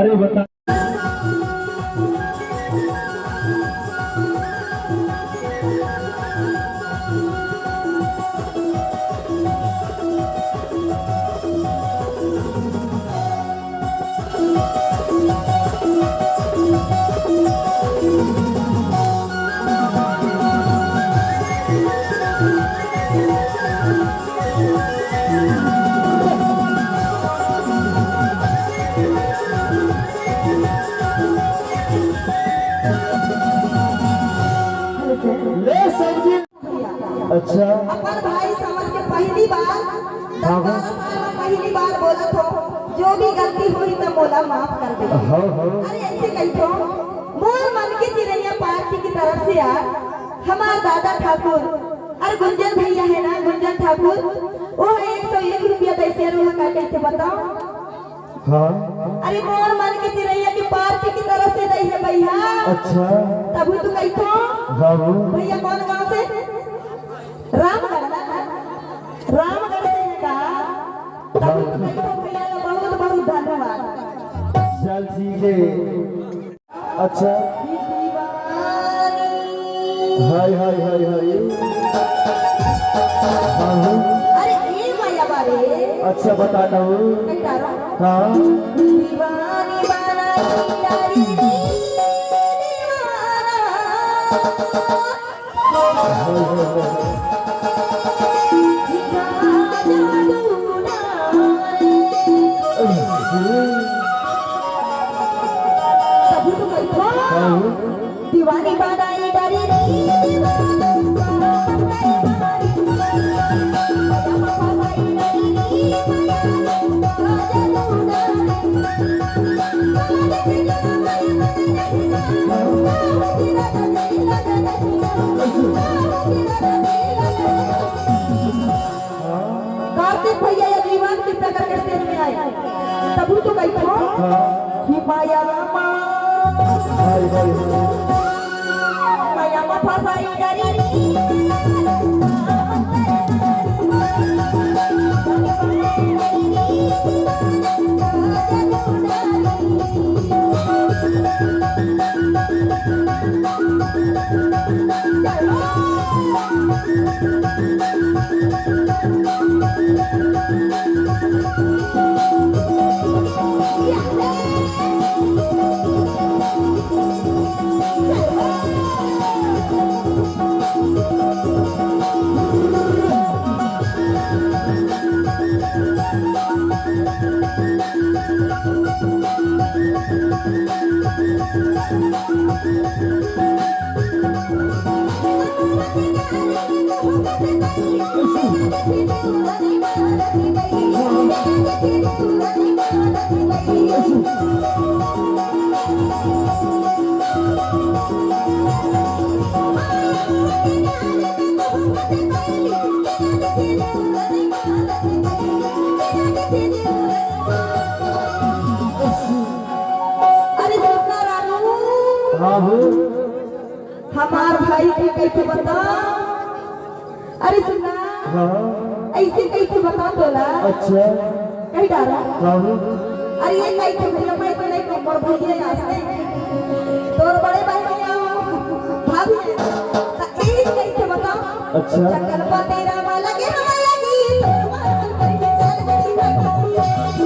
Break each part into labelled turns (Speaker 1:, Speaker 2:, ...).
Speaker 1: अरे बता अच्छा
Speaker 2: अपन भाई समझ के पहली बार पहली बार बोला तो जो भी गलती हुई तो बोला माफ कर दे। अरे ऐसे कही तो मोर मन की चिड़ैया पार्टी की तरफ से यार हमारा दादा ठाकुर और गुंजन भैया है ना, गुंजन ठाकुर वो है 101 रुपया पैसे रूह का कहते बताओ।
Speaker 1: हाँ
Speaker 2: अरे मोर मन की चिड़ैया की पार्टी की तरफ से दई है भैया।
Speaker 1: अच्छा
Speaker 2: तभी तो कही तो
Speaker 1: हाँ
Speaker 2: भैया कौन गाँव से? रामगढ़ से है का? तभी तो कही तो भैया का बहुत बहुत धन्यवाद।
Speaker 1: चल ठीक है। अच्छा हाय हाय हाय हाय हाँ
Speaker 2: अरे ये भैया बारे
Speaker 1: अच्छा बताता हूँ। हाँ
Speaker 2: दीवानी बाना दीवानी दीवानी बनाई डरी कार्तिक भैया या जीवन की प्रकार के स्टेज में आए तभी तो कही था कि माया माया माथा साई डरी हमार भाई के कैसे बता। अरे सुना ऐसे कैसे बता बोला।
Speaker 1: अच्छा
Speaker 2: कहीं डारा
Speaker 1: हाँ
Speaker 2: अरे ये कैसे भैया मैं तो नहीं को पर भैया आसे तोर बड़े भाई भाभी तो एक कैसे बता
Speaker 1: अच्छा
Speaker 2: जंगल पर तेरा माँ लगे हमें लगी तो मार पर चल गई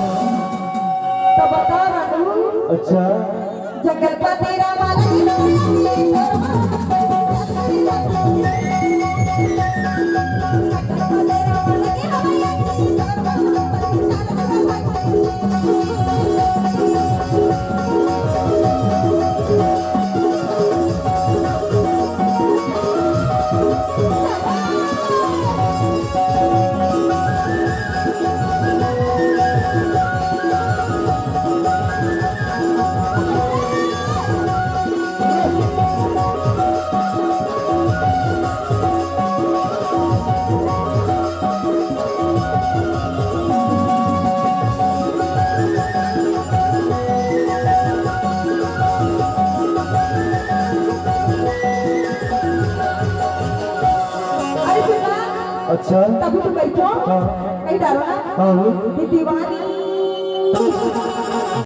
Speaker 2: तो बता रानू
Speaker 1: अच्छा
Speaker 2: जंगल पर तेरा माँ लगी तो मार
Speaker 1: अच्छा
Speaker 2: तभी तो बैठो
Speaker 1: हाँ
Speaker 2: कहीं डालो ना
Speaker 1: हाँ
Speaker 2: ये दीवानी